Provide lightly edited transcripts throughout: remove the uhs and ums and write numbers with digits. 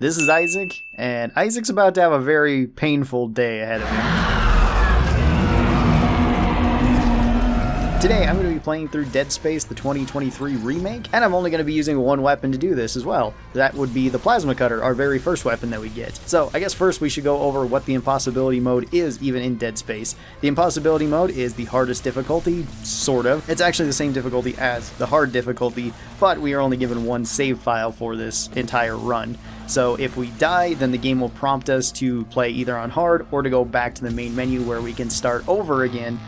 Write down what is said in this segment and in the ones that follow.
This is Isaac, and Isaac's about to have a very painful day ahead of him. Today, I'm going to be playing through Dead Space, the 2023 remake, and I'm only going to be using one weapon to do this as well. That would be the Plasma Cutter, our very first weapon that we get. So, I guess first we should go over what the impossibility mode is even in Dead Space. The impossibility mode is the hardest difficulty, sort of. It's actually the same difficulty as the hard difficulty, but we are only given one save file for this entire run. So if we die, then the game will prompt us to play either on hard or to go back to the main menu where we can start over again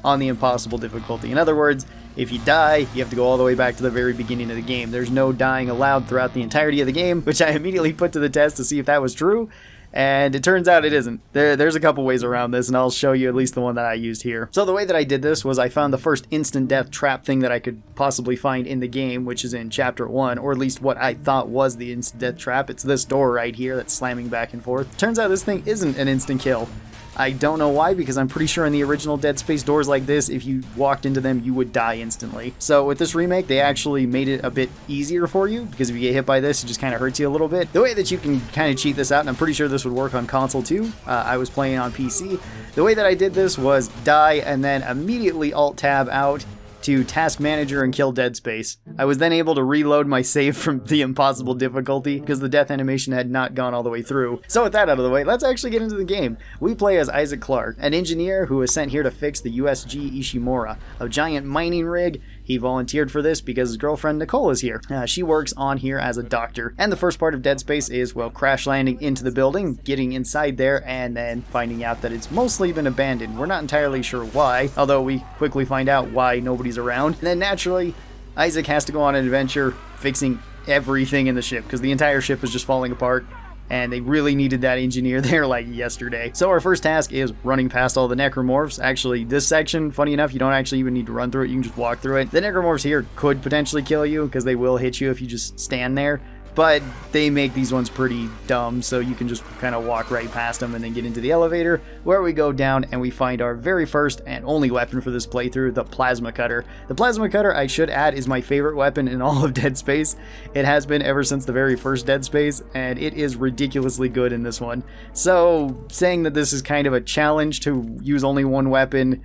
on the impossible difficulty. In other words, if you die, you have to go all the way back to the very beginning of the game. There's no dying allowed throughout the entirety of the game, which I immediately put to the test to see if that was true, and it turns out it isn't. There's a couple ways around this, and I'll show you at least the one that I used here. So the way that I did this was I found the first instant death trap thing that I could possibly find in the game, which is in Chapter 1, or at least what I thought was the instant death trap. It's this door right here that's slamming back and forth. Turns out this thing isn't an instant kill. I don't know why, because I'm pretty sure in the original Dead Space doors like this, if you walked into them, you would die instantly. So with this remake, they actually made it a bit easier for you, because if you get hit by this, it just kind of hurts you a little bit. The way that you can kind of cheat this out, and I'm pretty sure this would work on console too, I was playing on PC. The way that I did this was die and then immediately Alt-Tab out to Task Manager and kill Dead Space. I was then able to reload my save from the impossible difficulty because the death animation had not gone all the way through. So with that out of the way, let's actually get into the game. We play as Isaac Clarke, an engineer who was sent here to fix the USG Ishimura, a giant mining rig. He volunteered for this because his girlfriend Nicole is here. She works on here as a doctor. And the first part of Dead Space is, well, crash landing into the building, getting inside there, and then finding out that it's mostly been abandoned. We're not entirely sure why, although we quickly find out why nobody's around. And then naturally, Isaac has to go on an adventure fixing everything in the ship, because the entire ship is just falling apart. And they really needed that engineer there like yesterday. So our first task is running past all the Necromorphs. Actually, this section, funny enough, you don't actually even need to run through it. You can just walk through it. The Necromorphs here could potentially kill you because they will hit you if you just stand there. But they make these ones pretty dumb, so you can just kind of walk right past them and then get into the elevator, where we go down and we find our very first and only weapon for this playthrough, the Plasma Cutter. The Plasma Cutter, I should add, is my favorite weapon in all of Dead Space. It has been ever since the very first Dead Space, and it is ridiculously good in this one. So, saying that this is kind of a challenge to use only one weapon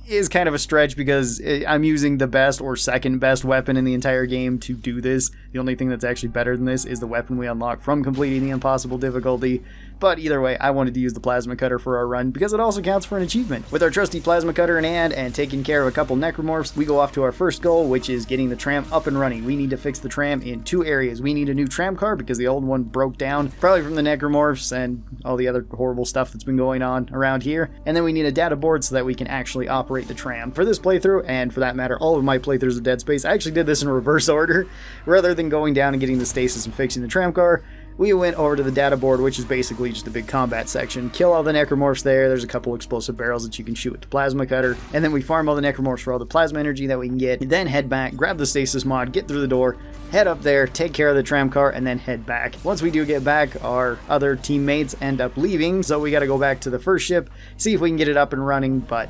is kind of a stretch, because I'm using the best or second best weapon in the entire game to do this. The only thing that's actually better than this is the weapon we unlock from completing the impossible difficulty. But either way, I wanted to use the Plasma Cutter for our run because it also counts for an achievement. With our trusty Plasma Cutter in hand and taking care of a couple Necromorphs, we go off to our first goal, which is getting the tram up and running. We need to fix the tram in two areas. We need a new tram car because the old one broke down, probably from the Necromorphs and all the other horrible stuff that's been going on around here. And then we need a data board so that we can actually operate the tram. For this playthrough, and for that matter, all of my playthroughs of Dead Space, I actually did this in reverse order. Rather than going down and getting the stasis and fixing the tram car, we went over to the data board, which is basically just a big combat section. Kill all the Necromorphs there. There's a couple explosive barrels that you can shoot with the Plasma Cutter. And then we farm all the Necromorphs for all the plasma energy that we can get. And then head back, grab the stasis mod, get through the door, head up there, take care of the tram car, and then head back. Once we do get back, our other teammates end up leaving, so we gotta go back to the first ship, see if we can get it up and running, but,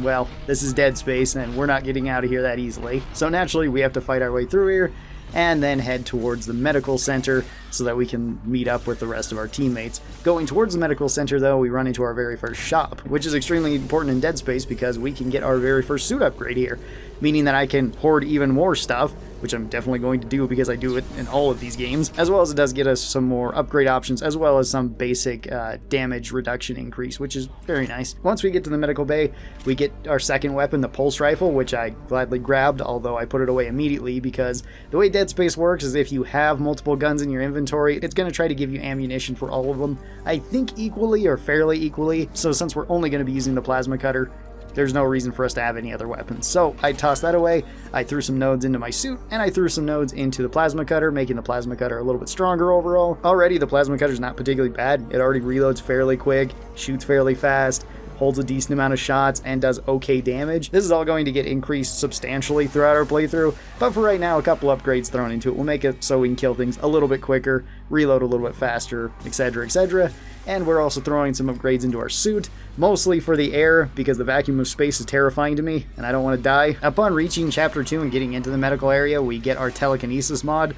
well, this is Dead Space, and we're not getting out of here that easily. So naturally, we have to fight our way through here, and then head towards the medical center so that we can meet up with the rest of our teammates. Going towards the medical center, though, we run into our very first shop, which is extremely important in Dead Space because we can get our very first suit upgrade here, meaning that I can hoard even more stuff, which I'm definitely going to do because I do it in all of these games, as well as it does get us some more upgrade options, as well as some basic damage reduction increase, which is very nice. Once we get to the medical bay, we get our second weapon, the pulse rifle, which I gladly grabbed, although I put it away immediately because the way Dead Space works is if you have multiple guns in your inventory, it's going to try to give you ammunition for all of them, I think equally or fairly equally, so since we're only going to be using the Plasma Cutter, there's no reason for us to have any other weapons. So I tossed that away, I threw some nodes into my suit, and I threw some nodes into the Plasma Cutter, making the Plasma Cutter a little bit stronger overall. Already, the Plasma Cutter's not particularly bad. It already reloads fairly quick, shoots fairly fast, holds a decent amount of shots, and does okay damage. This is all going to get increased substantially throughout our playthrough, but for right now, a couple upgrades thrown into it will make it so we can kill things a little bit quicker, reload a little bit faster, etc., etc., and we're also throwing some upgrades into our suit, mostly for the air, because the vacuum of space is terrifying to me, and I don't want to die. Upon reaching Chapter 2 and getting into the medical area, we get our telekinesis mod,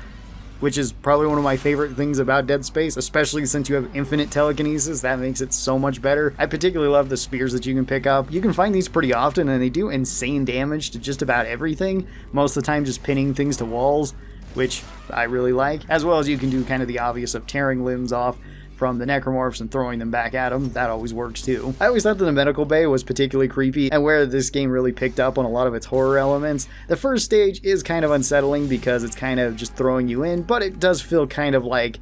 which is probably one of my favorite things about Dead Space, especially since you have infinite telekinesis. That makes it so much better. I particularly love the spears that you can pick up. You can find these pretty often, and they do insane damage to just about everything, most of the time just pinning things to walls, which I really like, as well as you can do kind of the obvious of tearing limbs off from the Necromorphs and throwing them back at them. That always works too. I always thought that the medical bay was particularly creepy, and where this game really picked up on a lot of its horror elements. The first stage is kind of unsettling because it's kind of just throwing you in, but it does feel kind of like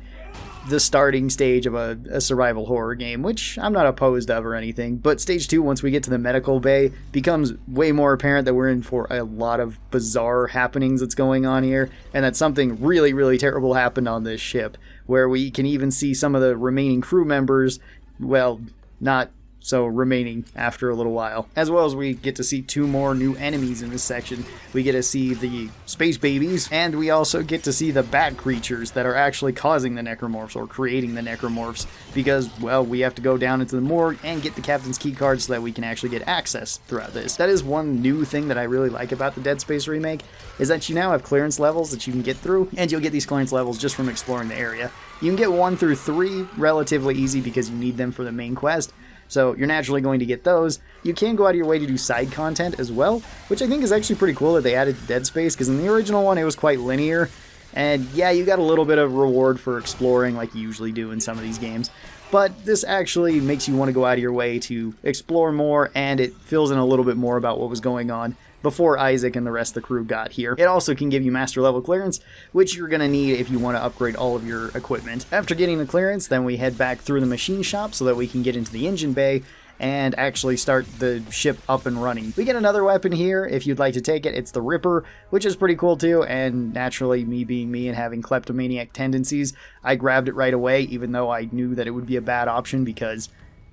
the starting stage of a survival horror game, which I'm not opposed of or anything. But stage 2, once we get to the medical bay, becomes way more apparent that we're in for a lot of bizarre happenings that's going on here, and that something really, really terrible happened on this ship, where we can even see some of the remaining crew members, well, not so remaining after a little while. As well as we get to see 2 more new enemies in this section. We get to see the space babies, and we also get to see the bat creatures that are actually causing the Necromorphs, or creating the Necromorphs, because, well, we have to go down into the morgue and get the captain's key card so that we can actually get access throughout this. That is one new thing that I really like about the Dead Space remake, is that you now have clearance levels that you can get through, and you'll get these clearance levels just from exploring the area. You can get 1 through 3 relatively easy because you need them for the main quest, so you're naturally going to get those. You can go out of your way to do side content as well, which I think is actually pretty cool that they added to Dead Space, because in the original one it was quite linear, and yeah, you got a little bit of reward for exploring like you usually do in some of these games, but this actually makes you want to go out of your way to explore more, and it fills in a little bit more about what was going on before Isaac and the rest of the crew got here. It also can give you master level clearance, which you're going to need if you want to upgrade all of your equipment. After getting the clearance, then we head back through the machine shop so that we can get into the engine bay and actually start the ship up and running. We get another weapon here if you'd like to take it. It's the Ripper, which is pretty cool too, and naturally, me being me and having kleptomaniac tendencies, I grabbed it right away, even though I knew that it would be a bad option because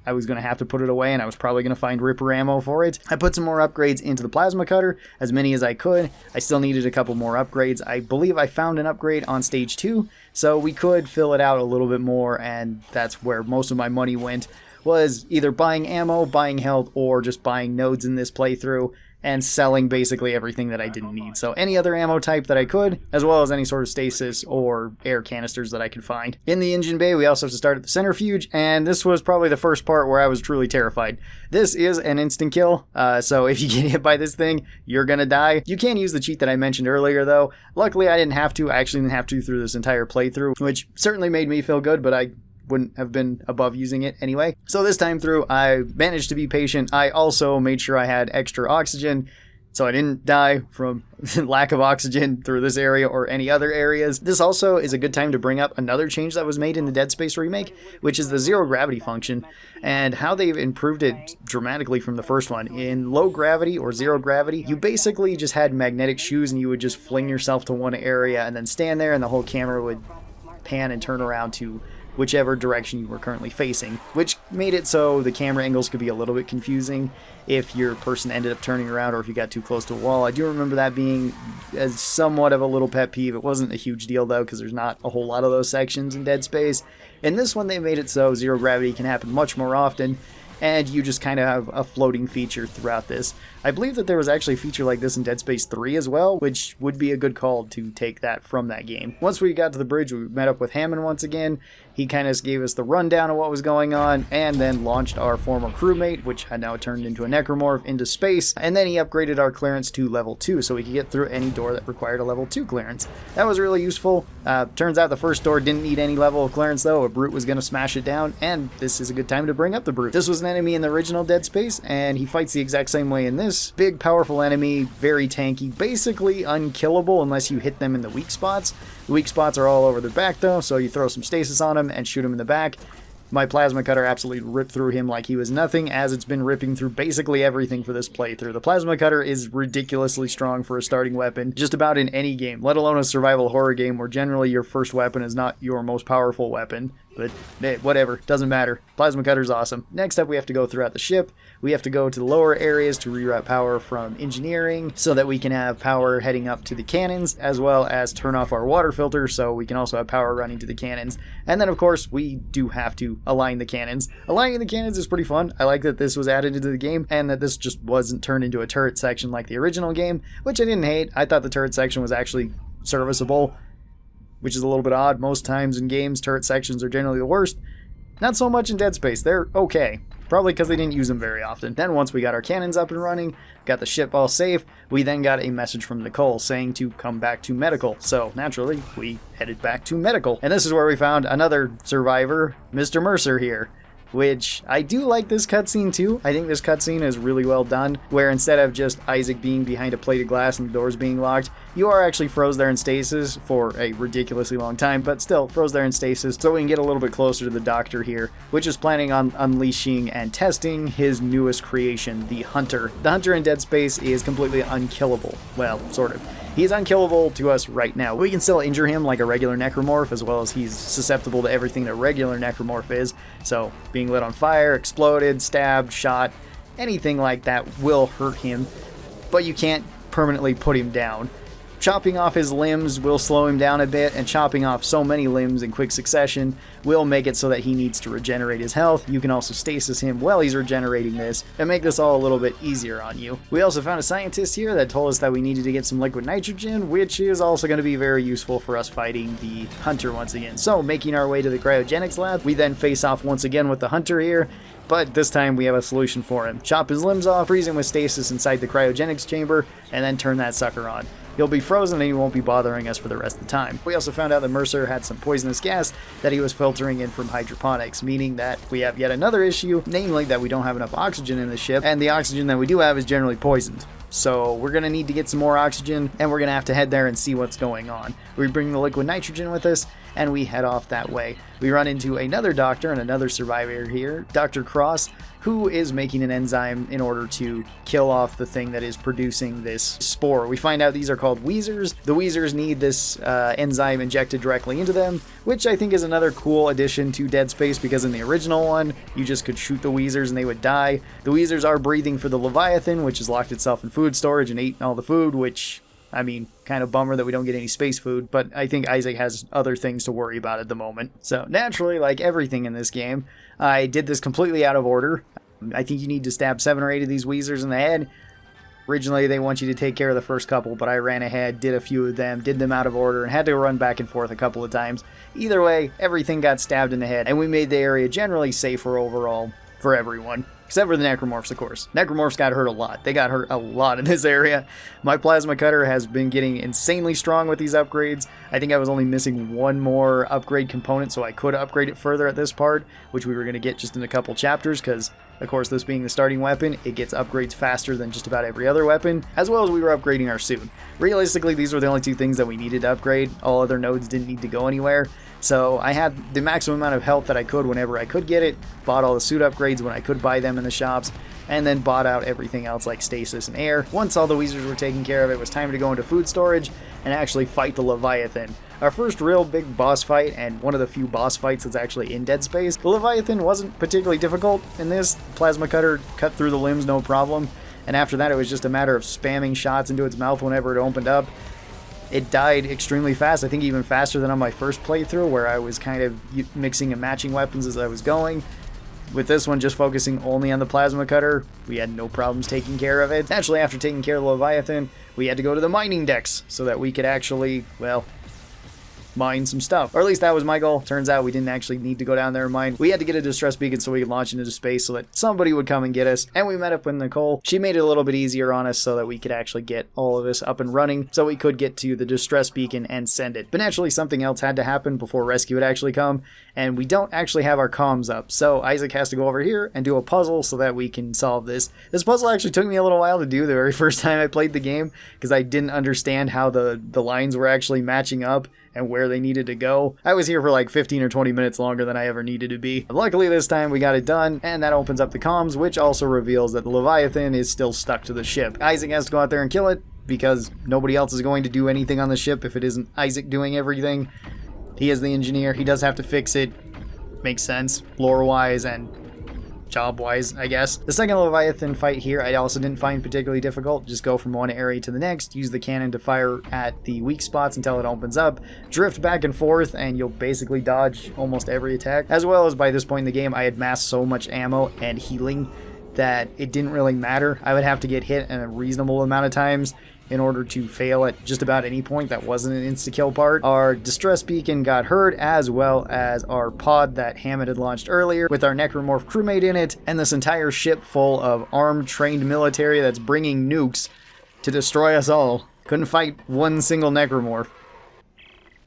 I was going to have to put it away, and I was probably going to find Ripper ammo for it. I put some more upgrades into the plasma cutter, as many as I could. I still needed a couple more upgrades. I believe I found an upgrade on stage 2, so we could fill it out a little bit more, and that's where most of my money went, was either buying ammo, buying health, or just buying nodes in this playthrough, and selling basically everything that I didn't need. So any other ammo type that I could, as well as any sort of stasis or air canisters that I could find. In the engine bay, we also have to start at the centrifuge, and this was probably the first part where I was truly terrified. This is an instant kill, so if you get hit by this thing, you're gonna die. You can use the cheat that I mentioned earlier though. Luckily I didn't have to. I actually didn't have to through this entire playthrough, which certainly made me feel good, but I wouldn't have been above using it anyway. So this time through, I managed to be patient. I also made sure I had extra oxygen, so I didn't die from lack of oxygen through this area or any other areas. This also is a good time to bring up another change that was made in the Dead Space remake, which is the zero gravity function, and how they've improved it dramatically from the first one. In low gravity or zero gravity, you basically just had magnetic shoes and you would just fling yourself to one area and then stand there, and the whole camera would pan and turn around to whichever direction you were currently facing, which made it so the camera angles could be a little bit confusing if your person ended up turning around or if you got too close to a wall. I do remember that being somewhat of a little pet peeve. It wasn't a huge deal though, because there's not a whole lot of those sections in Dead Space. In this one, they made it so zero gravity can happen much more often, and you just kind of have a floating feature throughout this. I believe that there was actually a feature like this in Dead Space 3 as well, which would be a good call to take that from that game. Once we got to the bridge, we met up with Hammond once again. He kind of gave us the rundown of what was going on, and then launched our former crewmate, which had now turned into a Necromorph, into space, and then he upgraded our clearance to level 2, so we could get through any door that required a level 2 clearance. That was really useful. Turns out the first door didn't need any level of clearance though. A brute was going to smash it down, and this is a good time to bring up the brute. This was an enemy in the original Dead Space, and he fights the exact same way in this. Big, powerful enemy, very tanky, basically unkillable unless you hit them in the weak spots. The weak spots are all over their back though, so you throw some stasis on him and shoot him in the back. My plasma cutter absolutely ripped through him like he was nothing, as it's been ripping through basically everything for this playthrough. The plasma cutter is ridiculously strong for a starting weapon, just about in any game, let alone a survival horror game where generally your first weapon is not your most powerful weapon. But whatever, doesn't matter. Plasma cutter's awesome. Next up, we have to go throughout the ship. We have to go to the lower areas to reroute power from engineering so that we can have power heading up to the cannons, as well as turn off our water filter so we can also have power running to the cannons. And then, of course, we do have to align the cannons. Aligning the cannons is pretty fun. I like that this was added into the game and that this just wasn't turned into a turret section like the original game, which I didn't hate. I thought the turret section was actually serviceable. which is a little bit odd. Most times in games, turret sections are generally the worst. Not so much in Dead Space. They're okay. Probably because they didn't use them very often. Then once we got our cannons up and running, got the ship all safe, we then got a message from Nicole saying to come back to medical. So naturally, we headed back to medical. And this is where we found another survivor, Mr. Mercer here. Which, I do like this cutscene too. I think this cutscene is really well done, where instead of just Isaac being behind a plate of glass and the doors being locked, you are actually froze there in stasis for a ridiculously long time, but still froze there in stasis so we can get a little bit closer to the doctor here, which is planning on unleashing and testing his newest creation, the Hunter. The Hunter in Dead Space is completely unkillable. Well, sort of. He's unkillable to us right now. We can still injure him like a regular Necromorph, as well as he's susceptible to everything that a regular Necromorph is. So, being lit on fire, exploded, stabbed, shot, anything like that will hurt him, but you can't permanently put him down. Chopping off his limbs will slow him down a bit, and chopping off so many limbs in quick succession will make it so that he needs to regenerate his health. You can also stasis him while he's regenerating this, and make this all a little bit easier on you. We also found a scientist here that told us that we needed to get some liquid nitrogen, which is also going to be very useful for us fighting the Hunter once again. So, making our way to the cryogenics lab, we then face off once again with the Hunter here, but this time we have a solution for him. Chop his limbs off, freeze him with stasis inside the cryogenics chamber, and then turn that sucker on. He'll be frozen and he won't be bothering us for the rest of the time. We also found out that Mercer had some poisonous gas that he was filtering in from hydroponics, meaning that we have yet another issue, namely that we don't have enough oxygen in the ship, and the oxygen that we do have is generally poisoned. So we're going to need to get some more oxygen, and we're going to have to head there and see what's going on. We bring the liquid nitrogen with us, and we head off that way. We run into another doctor and another survivor here, Dr. Cross, who is making an enzyme in order to kill off the thing that is producing this spore. We find out these are called Wheezers. The Wheezers need this enzyme injected directly into them, which I think is another cool addition to Dead Space, because in the original one, you just could shoot the Wheezers and they would die. The Wheezers are breathing for the Leviathan, which has locked itself in food storage and eaten all the food, which, I mean, kind of bummer that we don't get any space food, but I think Isaac has other things to worry about at the moment. So naturally, like everything in this game, I did this completely out of order. I think you need to stab 7 or 8 of these Wheezers in the head. Originally, they want you to take care of the first couple, but I ran ahead, did a few of them, did them out of order, and had to run back and forth a couple of times. Either way, everything got stabbed in the head, and we made the area generally safer overall for everyone. Except for the Necromorphs, of course. Necromorphs got hurt a lot. They got hurt a lot in this area. My plasma cutter has been getting insanely strong with these upgrades. I think I was only missing one more upgrade component, so I could upgrade it further at this part, which we were going to get just in a couple chapters, because, of course, this being the starting weapon, it gets upgrades faster than just about every other weapon, as well as we were upgrading our suit. Realistically, these were the only 2 things that we needed to upgrade. All other nodes didn't need to go anywhere. So I had the maximum amount of health that I could whenever I could get it, bought all the suit upgrades when I could buy them in the shops, and then bought out everything else like stasis and air. Once all the Wheezers were taken care of, it was time to go into food storage and actually fight the Leviathan. Our first real big boss fight, and one of the few boss fights that's actually in Dead Space. The Leviathan wasn't particularly difficult in this. Plasma cutter cut through the limbs no problem, and after that it was just a matter of spamming shots into its mouth whenever it opened up. It died extremely fast, I think even faster than on my first playthrough, where I was kind of mixing and matching weapons as I was going. With this one just focusing only on the plasma cutter, we had no problems taking care of it. Naturally, after taking care of the Leviathan, we had to go to the mining decks so that we could actually, well, mine some stuff. Or at least that was my goal. Turns out we didn't actually need to go down there and mine. We had to get a distress beacon so we could launch into space so that somebody would come and get us. And we met up with Nicole. She made it a little bit easier on us so that we could actually get all of this up and running so we could get to the distress beacon and send it. But naturally something else had to happen before rescue would actually come, and we don't actually have our comms up. So Isaac has to go over here and do a puzzle so that we can solve this. This puzzle actually took me a little while to do the very first time I played the game, because I didn't understand how the lines were actually matching up and where they needed to go. I was here for like 15 or 20 minutes longer than I ever needed to be. But luckily this time we got it done, and that opens up the comms, which also reveals that the Leviathan is still stuck to the ship. Isaac has to go out there and kill it, because nobody else is going to do anything on the ship if it isn't Isaac doing everything. He is the engineer, he does have to fix it. Makes sense, lore-wise and job-wise, I guess. The second Leviathan fight here I also didn't find particularly difficult. Just go from one area to the next, use the cannon to fire at the weak spots until it opens up, drift back and forth, and you'll basically dodge almost every attack. As well as by this point in the game, I had massed so much ammo and healing that it didn't really matter. I would have to get hit in a reasonable amount of times, in order to fail at just about any point that wasn't an insta-kill part. Our distress beacon got hurt, as well as our pod that Hammond had launched earlier with our Necromorph crewmate in it, and this entire ship full of armed, trained military that's bringing nukes to destroy us all. Couldn't fight one single Necromorph.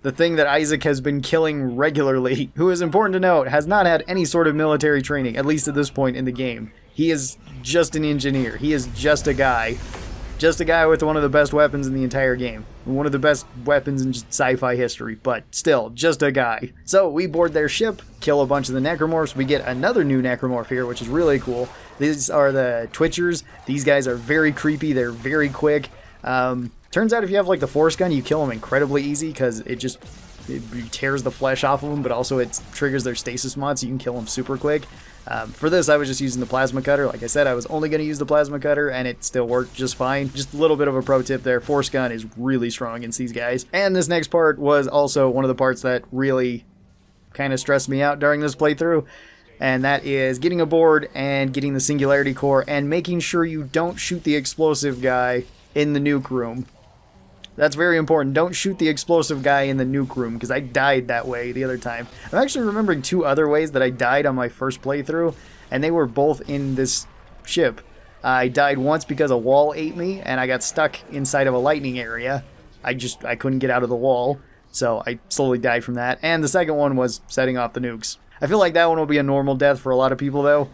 The thing that Isaac has been killing regularly, who is important to note, has not had any sort of military training, at least at this point in the game. He is just an engineer. He is just a guy. Just a guy with one of the best weapons in the entire game. One of the best weapons in sci-fi history, but still, just a guy. So we board their ship, kill a bunch of the Necromorphs. We get another new Necromorph here, which is really cool. These are the Twitchers. These guys are very creepy. They're very quick. Turns out if you have like the force gun, you kill them incredibly easy because it tears the flesh off of them, but also it triggers their stasis mod, so you can kill them super quick. For this, I was just using the plasma cutter. Like I said, I was only going to use the plasma cutter, and it still worked just fine. Just a little bit of a pro tip there. Force gun is really strong against these guys. And this next part was also one of the parts that really kind of stressed me out during this playthrough. And that is getting aboard and getting the singularity core and making sure you don't shoot the explosive guy in the nuke room. That's very important. Don't shoot the explosive guy in the nuke room, because I died that way the other time. I'm actually remembering 2 other ways that I died on my first playthrough, and they were both in this ship. I died once because a wall ate me, and I got stuck inside of a lightning area. I couldn't get out of the wall, so I slowly died from that. And the second one was setting off the nukes. I feel like that one will be a normal death for a lot of people, though.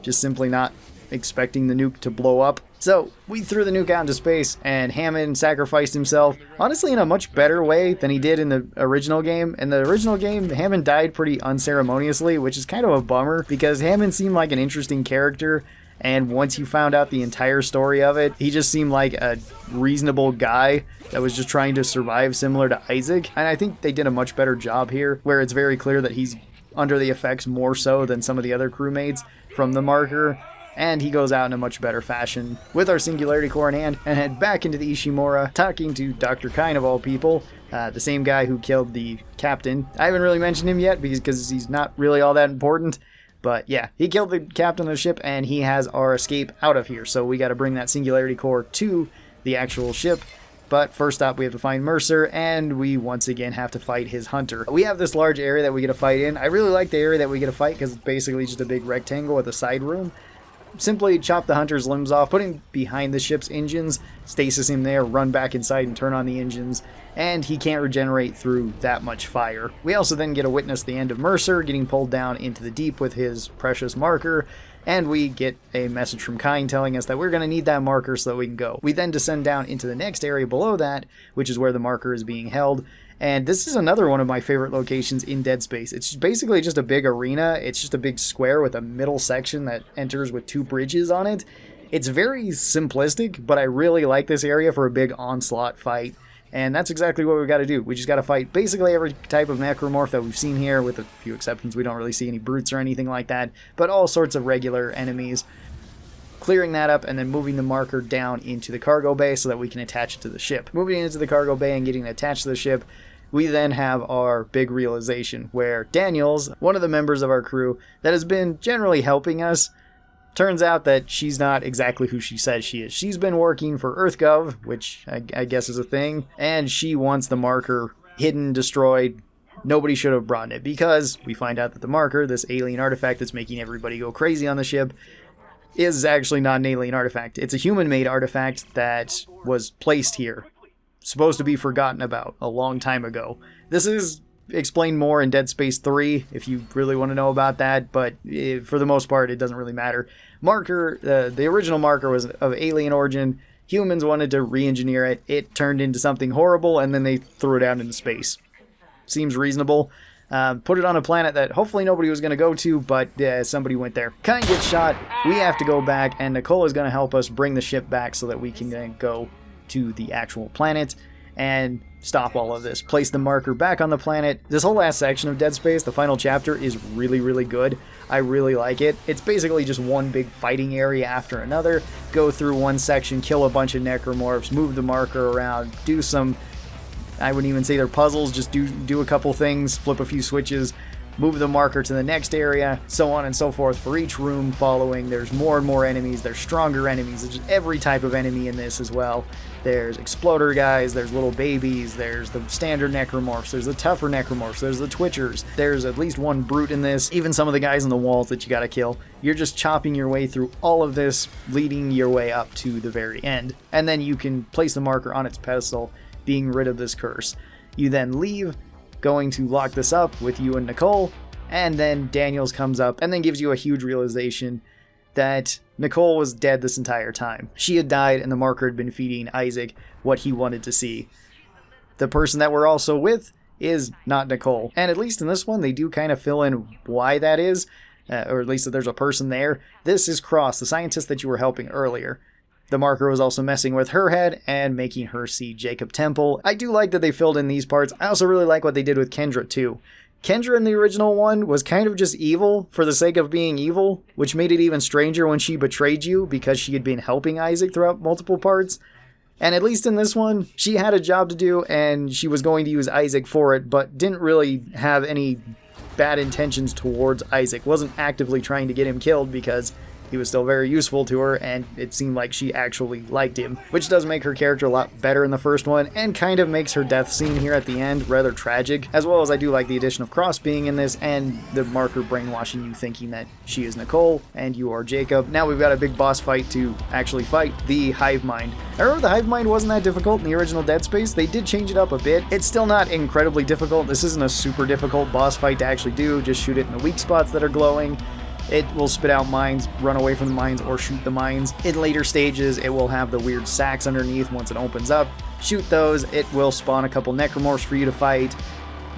Just simply not expecting the nuke to blow up. So, we threw the nuke out into space, and Hammond sacrificed himself, honestly in a much better way than he did in the original game. In the original game, Hammond died pretty unceremoniously, which is kind of a bummer, because Hammond seemed like an interesting character, and once you found out the entire story of it, he just seemed like a reasonable guy that was just trying to survive, similar to Isaac. And I think they did a much better job here, where it's very clear that he's under the effects more so than some of the other crewmates from the marker. And he goes out in a much better fashion with our singularity core in hand and head back into the Ishimura, talking to Dr. Kine of all people, the same guy who killed the captain. I haven't really mentioned him yet because he's not really all that important. But yeah, he killed the captain of the ship and he has our escape out of here. So we got to bring that singularity core to the actual ship. But first up, we have to find Mercer, and we once again have to fight his hunter. We have this large area that we get to fight in. I really like the area that we get to fight because it's basically just a big rectangle with a side room. Simply chop the hunter's limbs off, put him behind the ship's engines, stasis him there, run back inside and turn on the engines, and he can't regenerate through that much fire. We also then get to witness the end of Mercer getting pulled down into the deep with his precious marker, and we get a message from Kine telling us that we're going to need that marker so that we can go. We then descend down into the next area below that, which is where the marker is being held. And this is another one of my favorite locations in Dead Space. It's basically just a big arena. It's just a big square with a middle section that enters with 2 bridges on it. It's very simplistic, but I really like this area for a big onslaught fight. And that's exactly what we've got to do. We just got to fight basically every type of Necromorph that we've seen here, with a few exceptions. We don't really see any brutes or anything like that, but all sorts of regular enemies. Clearing that up and then moving the marker down into the cargo bay so that we can attach it to the ship. Moving into the cargo bay and getting it attached to the ship, we then have our big realization where Daniels, one of the members of our crew that has been generally helping us, turns out that she's not exactly who she says she is. She's been working for EarthGov, which I guess is a thing, and she wants the marker hidden, destroyed. Nobody should have brought it, because we find out that the marker, this alien artifact that's making everybody go crazy on the ship, is actually not an alien artifact. It's a human-made artifact that was placed here, supposed to be forgotten about a long time ago. This is explained more in Dead Space 3 if you really want to know about that, but for the most part it doesn't really matter. Marker, the original marker was of alien origin. Humans wanted to re-engineer it. It turned into something horrible, and then they threw it out into space. Seems reasonable. Put it on a planet that hopefully nobody was going to go to, but somebody went there. Kine gets shot. We have to go back, and Nicole is going to help us bring the ship back so that we can then go to the actual planet and stop all of this. Place the marker back on the planet. This whole last section of Dead Space, the final chapter, is really, really good. I really like it. It's basically just one big fighting area after another. Go through one section, kill a bunch of Necromorphs, move the marker around, do some, I wouldn't even say they're puzzles, just do a couple things, flip a few switches, move the marker to the next area, so on and so forth. For each room following, there's more and more enemies, there's stronger enemies, there's just every type of enemy in this as well. There's exploder guys, there's little babies, there's the standard Necromorphs, there's the tougher Necromorphs, there's the Twitchers, there's at least one brute in this, even some of the guys on the walls that you gotta kill. You're just chopping your way through all of this, leading your way up to the very end. And then you can place the marker on its pedestal, being rid of this curse. You then leave, going to lock this up with you and Nicole, and then Daniels comes up and then gives you a huge realization that Nicole was dead this entire time. She had died and the marker had been feeding Isaac what he wanted to see. The person that we're also with is not Nicole. And at least in this one, they do kind of fill in why that is, or at least that there's a person there. This is Cross, the scientist that you were helping earlier. The marker was also messing with her head and making her see Jacob Temple. I do like that they filled in these parts. I also really like what they did with Kendra too. Kendra in the original one was kind of just evil for the sake of being evil, which made it even stranger when she betrayed you because she had been helping Isaac throughout multiple parts. And at least in this one, she had a job to do and she was going to use Isaac for it, but didn't really have any bad intentions towards Isaac. Wasn't actively trying to get him killed because he was still very useful to her, and it seemed like she actually liked him, which does make her character a lot better in the first one, and kind of makes her death scene here at the end rather tragic, as well as I do like the addition of Cross being in this, and the marker brainwashing you thinking that she is Nicole, and you are Jacob. Now we've got a big boss fight to actually fight the Hive Mind. I remember the Hive Mind wasn't that difficult in the original Dead Space. They did change it up a bit. It's still not incredibly difficult. This isn't a super difficult boss fight to actually do. Just shoot it in the weak spots that are glowing. It will spit out mines, run away from the mines, or shoot the mines. In later stages, it will have the weird sacks underneath once it opens up. Shoot those, it will spawn a couple Necromorphs for you to fight.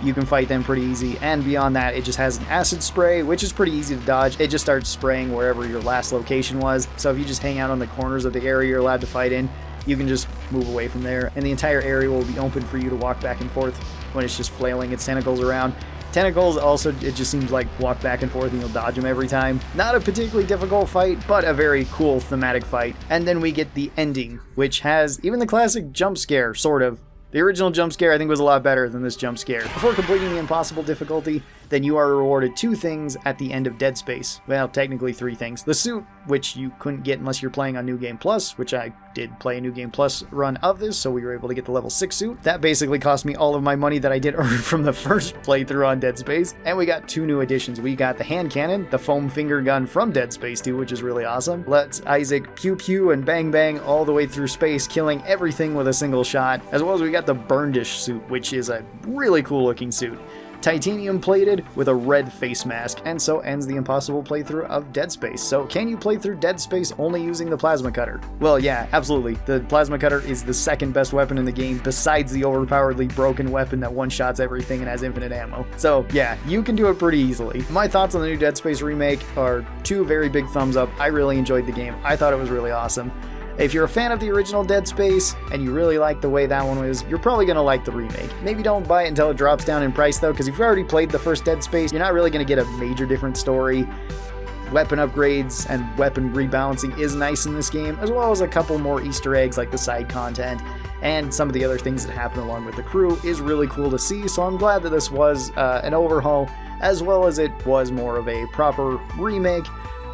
You can fight them pretty easy, and beyond that, it just has an acid spray, which is pretty easy to dodge. It just starts spraying wherever your last location was, so if you just hang out on the corners of the area you're allowed to fight in, you can just move away from there, and the entire area will be open for you to walk back and forth when it's just flailing its tentacles around. Tentacles also, it just seems like walk back and forth and you'll dodge them every time. Not a particularly difficult fight, but a very cool thematic fight. And then we get the ending, which has even the classic jump scare, sort of. The original jump scare I think was a lot better than this jump scare. Before completing the impossible difficulty, then you are rewarded 2 things at the end of Dead Space. Well, technically 3 things. The suit, which you couldn't get unless you're playing on New Game Plus, which I did play a New Game Plus run of this, so we were able to get the level 6 suit. That basically cost me all of my money that I did earn from the first playthrough on Dead Space. And we got 2 new additions. We got the hand cannon, the foam finger gun from Dead Space 2, which is really awesome. Lets Isaac pew pew and bang bang all the way through space, killing everything with a single shot. As well as we got the Burndish suit, which is a really cool looking suit. Titanium plated with a red face mask, and so ends the impossible playthrough of Dead Space. So can you play through Dead Space only using the plasma cutter? Well, yeah, absolutely. The plasma cutter is the second best weapon in the game besides the overpoweredly broken weapon that one-shots everything and has infinite ammo. So yeah, you can do it pretty easily. My thoughts on the new Dead Space remake are 2 very big thumbs up. I really enjoyed the game. I thought it was really awesome. If you're a fan of the original Dead Space, and you really like the way that one was, you're probably going to like the remake. Maybe don't buy it until it drops down in price though, because if you've already played the first Dead Space, you're not really going to get a major different story. Weapon upgrades and weapon rebalancing is nice in this game, as well as a couple more Easter eggs like the side content, and some of the other things that happen along with the crew is really cool to see, so I'm glad that this was an overhaul, as well as it was more of a proper remake.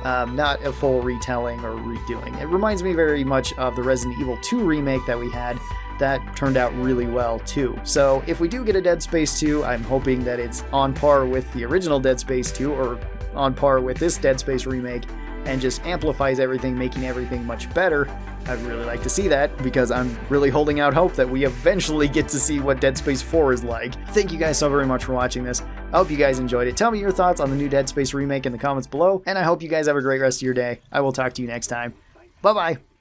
Not a full retelling or redoing. It reminds me very much of the Resident Evil 2 remake that we had that turned out really well too. So if we do get a Dead Space 2, I'm hoping that it's on par with the original Dead Space 2 or on par with this Dead Space remake and just amplifies everything, making everything much better. I'd really like to see that because I'm really holding out hope that we eventually get to see what Dead Space 4 is like. Thank you guys so very much for watching this. I hope you guys enjoyed it. Tell me your thoughts on the new Dead Space remake in the comments below, and I hope you guys have a great rest of your day. I will talk to you next time. Bye-bye.